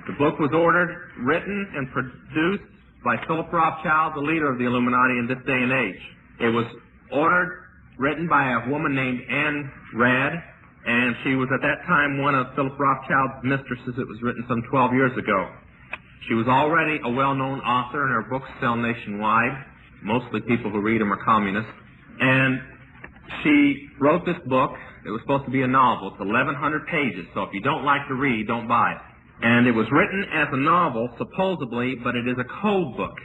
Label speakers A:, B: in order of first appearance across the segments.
A: The book was ordered, written, and produced by Philip Rothschild, the leader of the Illuminati in this day and age. It was ordered, written by a woman named Anne Rand, and she was at that time one of Philip Rothschild's mistresses. It was written some 12 years ago. She was already a well-known author, and her books sell nationwide. Mostly people who read them are communists. And she wrote this book. It was supposed to be a novel. It's 1,100 pages, so if you don't like to read, don't buy it. And it was written as a novel, supposedly, but it is a code book.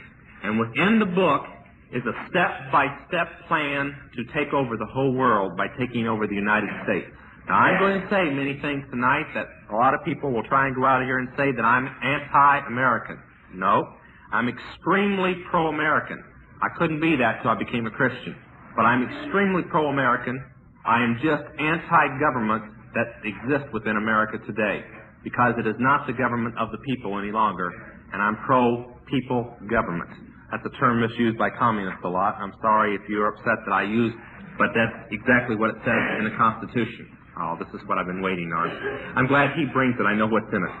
A: And within the book is a step-by-step plan to take over the whole world by taking over the United States. Now, I'm going to say many things tonight that a lot of people will try and go out of here and say that I'm anti-American. No, I'm extremely pro-American. I couldn't be that till I became a Christian. But I'm extremely pro-American. I am just anti-government that exists within America today, because it is not the government of the people any longer, and I'm pro-people government. That's a term misused by communists a lot. I'm sorry if you're upset that I use, but that's exactly what it says in the Constitution. Oh, this is what I've been waiting on. I'm glad he brings it. I know what's in it.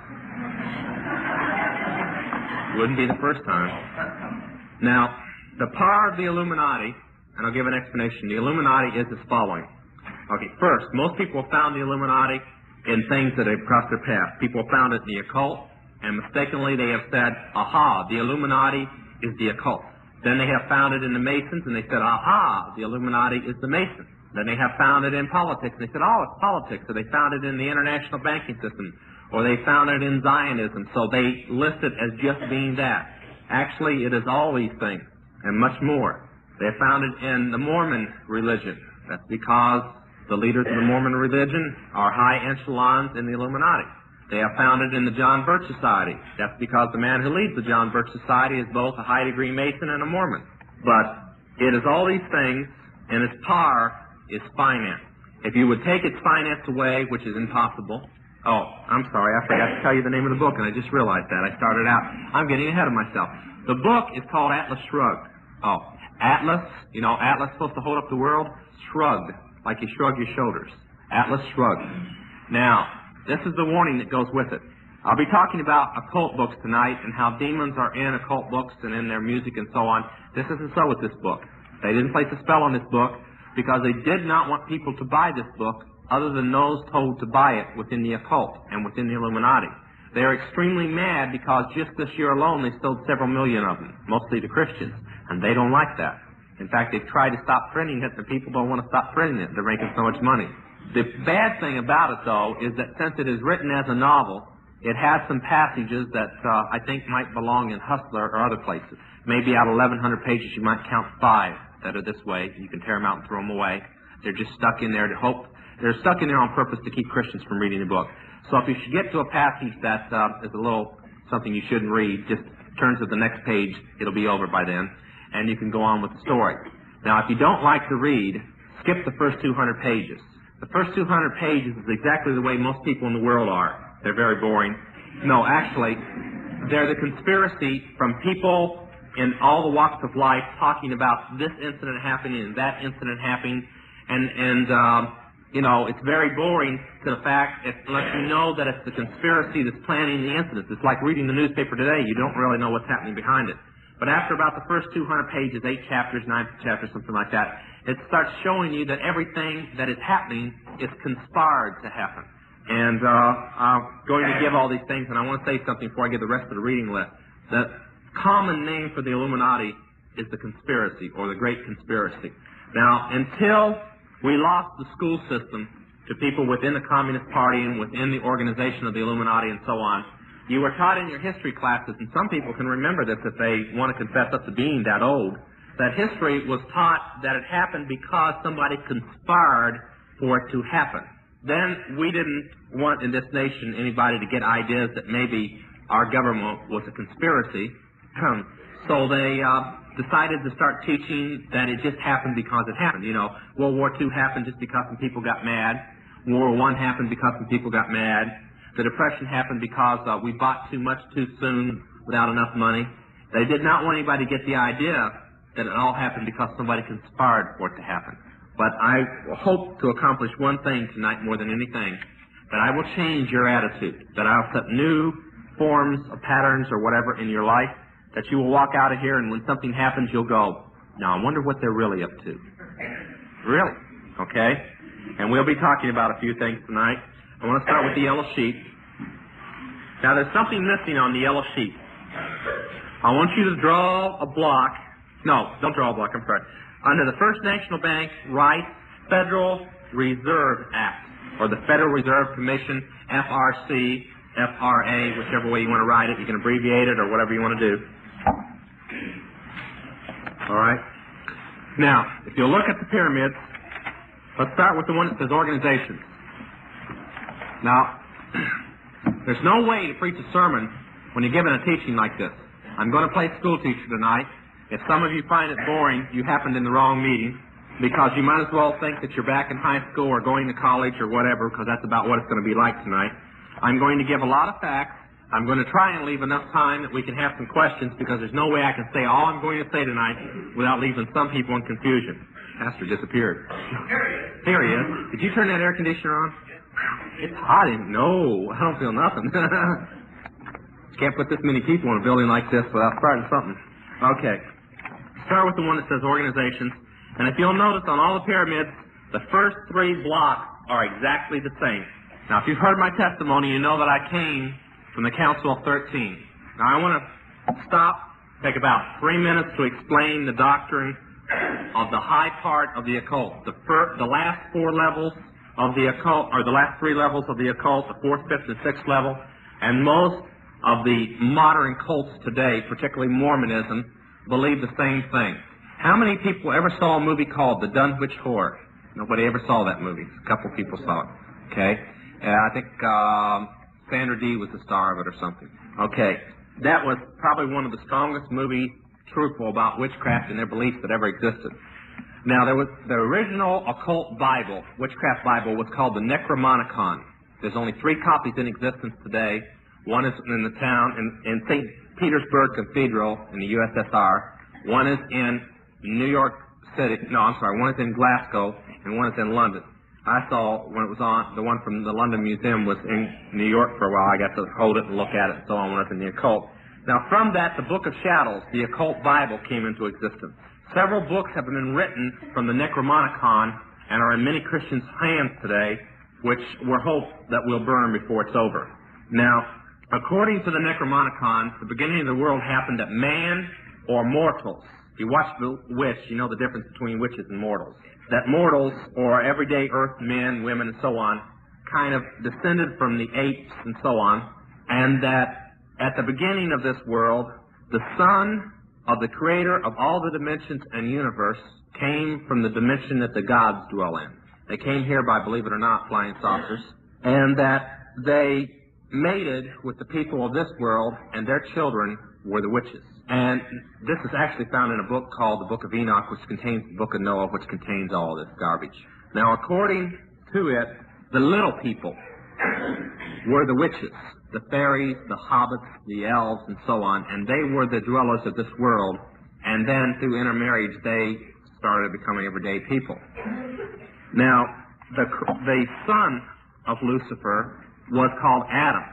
A: Wouldn't be the first time. Now, the power of the Illuminati, and I'll give an explanation. The Illuminati is as following. Okay, first, most people have found the Illuminati in things that have crossed their path. People have found it in the occult, and mistakenly they have said, aha, the Illuminati is the occult. Then they have found it in the Masons, and they said, aha, the Illuminati is the Masons. Then they have found it in politics, and they said, oh, it's politics. So they found it in the international banking system, or they found it in Zionism. So they list it as just being that. Actually, it is all these things, and much more. They have found it in the Mormon religion. That's because the leaders of the Mormon religion are high echelons in the Illuminati. They have found it in the John Birch Society. That's because the man who leads the John Birch Society is both a high-degree Mason and a Mormon. But it is all these things, and its power is finance. If you would take its finance away, which is impossible. Oh, I'm sorry, I forgot to tell you the name of the book, and I just realized that. I started out. I'm getting ahead of myself. The book is called Atlas Shrugged. Oh, Atlas, you know, Atlas supposed to hold up the world? Shrugged, like you shrug your shoulders. Atlas Shrugged. Now, this is the warning that goes with it. I'll be talking about occult books tonight and how demons are in occult books and in their music and so on. This isn't so with this book. They didn't place a spell on this book because they did not want people to buy this book other than those told to buy it within the occult and within the Illuminati. They are extremely mad because just this year alone they sold several million of them, mostly to Christians, and they don't like that. In fact, they've tried to stop printing it, and people don't want to stop printing it. They're making so much money. The bad thing about it, though, is that since it is written as a novel, it has some passages that I think might belong in Hustler or other places. Maybe out of 1,100 pages, you might count 5 that are this way. You can tear them out and throw them away. They're just stuck in there to hope. They're stuck in there on purpose to keep Christians from reading the book. So if you should get to a passage that is a little something you shouldn't read, just turn to the next page. It'll be over by then, and you can go on with the story. Now, if you don't like to read, skip the first 200 pages. The first 200 pages is exactly the way most people in the world are. They're very boring. No, actually, they're the conspiracy from people in all the walks of life talking about this incident happening and that incident happening, and you know, it's very boring to the fact it lets you know that it's the conspiracy that's planning the incidents. It's like reading the newspaper today. You don't really know what's happening behind it. But after about the first 200 pages, 8 chapters, 9 chapters, something like that, it starts showing you that everything that is happening is conspired to happen. And I'm going to give all these things, and I want to say something before I give the rest of the reading list. The common name for the Illuminati is the conspiracy, or the Great Conspiracy. Now, until we lost the school system to people within the Communist Party and within the organization of the Illuminati and so on, you were taught in your history classes, and some people can remember this if they want to confess up to being that old, that history was taught that it happened because somebody conspired for it to happen. Then we didn't want in this nation anybody to get ideas that maybe our government was a conspiracy, so they decided to start teaching that it just happened because it happened. You know, World War II happened just because some people got mad. World War I happened because some people got mad. The Depression happened because we bought too much too soon without enough money. They did not want anybody to get the idea that it all happened because somebody conspired for it to happen. But I hope to accomplish one thing tonight more than anything, that I will change your attitude, that I'll set new forms or patterns or whatever in your life that you will walk out of here and when something happens you'll go, now I wonder what they're really up to. Really? Okay? And we'll be talking about a few things tonight. I want to start with the yellow sheet. Now there's something missing on the yellow sheet. I want you to draw a block. No, don't draw a block, I'm sorry. Under the First National Bank, write Federal Reserve Act, or the Federal Reserve Commission, FRC, FRA, whichever way you want to write it. You can abbreviate it or whatever you want to do. All right? Now, if you'll look at the pyramids, let's start with the one that says organizations. Now, there's no way to preach a sermon when you're given a teaching like this. I'm going to play school teacher tonight. If some of you find it boring, you happened in the wrong meeting, because you might as well think that you're back in high school or going to college or whatever, because that's about what it's going to be like tonight. I'm going to give a lot of facts. I'm going to try and leave enough time that we can have some questions, because there's no way I can say all I'm going to say tonight without leaving some people in confusion. Pastor disappeared. Here he is. Did you turn that air conditioner on? It's hot in. No, I don't feel nothing. Can't put this many people in a building like this without starting something. Okay. Start with the one that says organizations. And if you'll notice on all the pyramids, the first three blocks are exactly the same. Now, if you've heard my testimony, you know that I came from the Council of 13. Now, I want to stop, take about 3 minutes to explain the doctrine of the high part of the occult. The last four levels of the occult, or the last three levels of the occult, the fourth, fifth, and sixth level, and most of the modern cults today, particularly Mormonism, believe the same thing. How many people ever saw a movie called The Dunwich Horror? Nobody ever saw that movie. A couple people saw it. Okay? I think Sandra Dee was the star of it or something. Okay. That was probably one of the strongest movies truthful about witchcraft and their beliefs that ever existed. Now, there was the original occult Bible, witchcraft Bible, was called the Necromonicon. There's only 3 copies in existence today. One is in the town, in St. Petersburg Cathedral in the USSR. One is in New York City. No, I'm sorry. One is in Glasgow, and one is in London. I saw when it was on, the one from the London Museum was in New York for a while. I got to hold it and look at it and so on when I was in the occult. Now, from that, the Book of Shadows, the occult Bible, came into existence. Several books have been written from the Necromonicon and are in many Christians' hands today, which we're hoped that will burn before it's over. Now, according to the Necromonicon, the beginning of the world happened at man or mortals. If you watch The Witch, you know the difference between witches and mortals. That mortals, or everyday earth men, women, and so on, kind of descended from the apes and so on, and that at the beginning of this world, the son of the creator of all the dimensions and universe came from the dimension that the gods dwell in. They came here by, believe it or not, flying saucers, and that they mated with the people of this world, and their children were the witches. And this is actually found in a book called the Book of Enoch, which contains the Book of Noah, which contains all this garbage. Now, according to it, the little people were the witches, the fairies, the hobbits, the elves, and so on, and they were the dwellers of this world, and then through intermarriage, they started becoming everyday people. Now, the son of Lucifer was called Adam.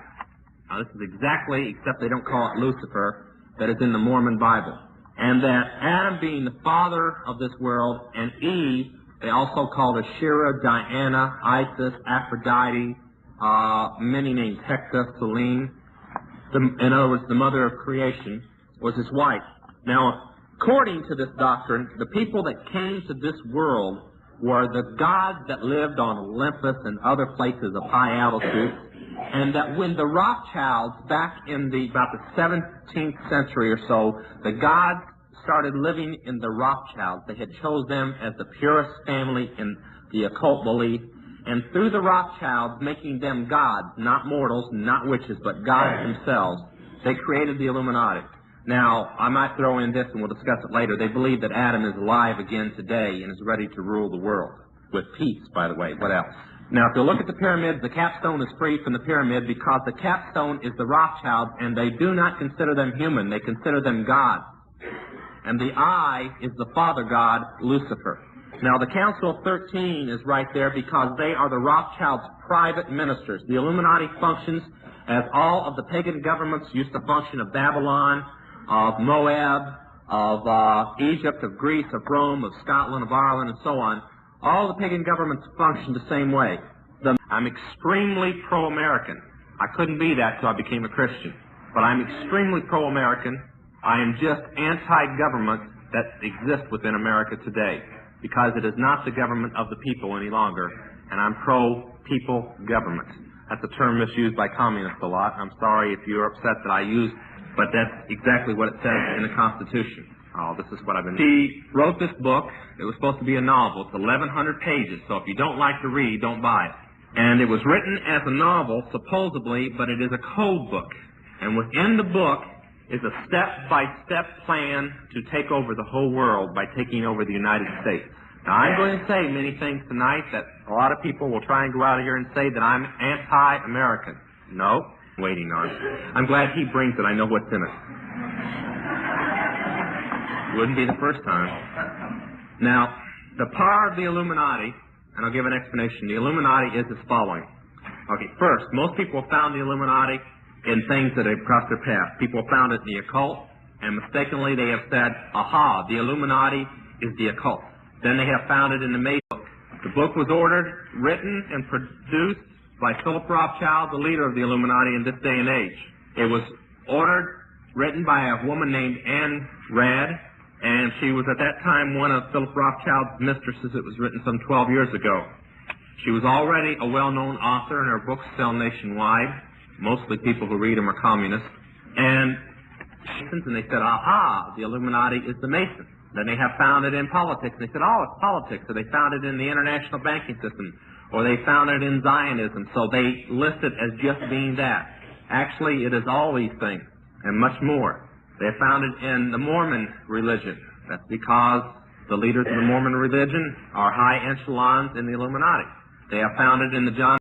A: Now, this is exactly, except they don't call it Lucifer, that is in the Mormon Bible. And that Adam being the father of this world, and Eve, they also called Asherah, Diana, Isis, Aphrodite, many names, Hector, Selene. In other words, the mother of creation was his wife. Now, according to this doctrine, the people that came to this world were the gods that lived on Olympus and other places of high altitude, and that when the Rothschilds, back in about the 17th century or so, the gods started living in the Rothschilds. They had chose them as the purest family in the occult belief, and through the Rothschilds, making them gods, not mortals, not witches, but gods themselves, they created the Illuminati. Now, I might throw in this, and we'll discuss it later. They believe that Adam is alive again today and is ready to rule the world. With peace, by the way. What else? Now, if you look at the pyramids, the capstone is free from the pyramid because the capstone is the Rothschilds, and they do not consider them human. They consider them gods. And the eye is the father god, Lucifer. Now, the Council of 13 is right there because they are the Rothschilds' private ministers. The Illuminati functions as all of the pagan governments used to function of Babylon, of Moab, of Egypt, of Greece, of Rome, of Scotland, of Ireland, and so on, all the pagan governments functioned the same way. I'm extremely pro-American. I couldn't be that till I became a Christian. But I'm extremely pro-American. I am just anti-government that exists within America today, because it is not the government of the people any longer, and I'm pro-people government. That's a term misused by communists a lot. I'm sorry if you're upset that I use, but that's exactly what it says in the Constitution. Oh, this is what I've been... He wrote this book. It was supposed to be a novel. It's 1,100 pages, so if you don't like to read, don't buy it. And it was written as a novel, supposedly, but it is a code book. And within the book is a step-by-step plan to take over the whole world by taking over the United States. Now, I'm going to say many things tonight that a lot of people will try and go out of here and say that I'm anti-American. No, waiting on it. I'm glad he brings it. I know what's in it. Wouldn't be the first time. Now, the power of the Illuminati, and I'll give an explanation. The Illuminati is as following. Okay, first, most people have found the Illuminati in things that have crossed their path. People have found it in the occult, and mistakenly they have said, aha, the Illuminati is the occult. Then they have found it in the Mason book. The book was ordered, written, and produced by Philip Rothschild, the leader of the Illuminati in this day and age. It was ordered, written by a woman named Anne Rand, and she was at that time one of Philip Rothschild's mistresses. It was written some 12 years ago. She was already a well-known author, and her books sell nationwide. Mostly people who read them are communists. And they said, aha, the Illuminati is the Mason. Then they have found it in politics. They said, oh, it's politics. So they found it in the international banking system. Or they found it in Zionism. So they list it as just being that. Actually, it is all these things and much more. They found it in the Mormon religion. That's because the leaders of the Mormon religion are high echelons in the Illuminati. They have found it in the John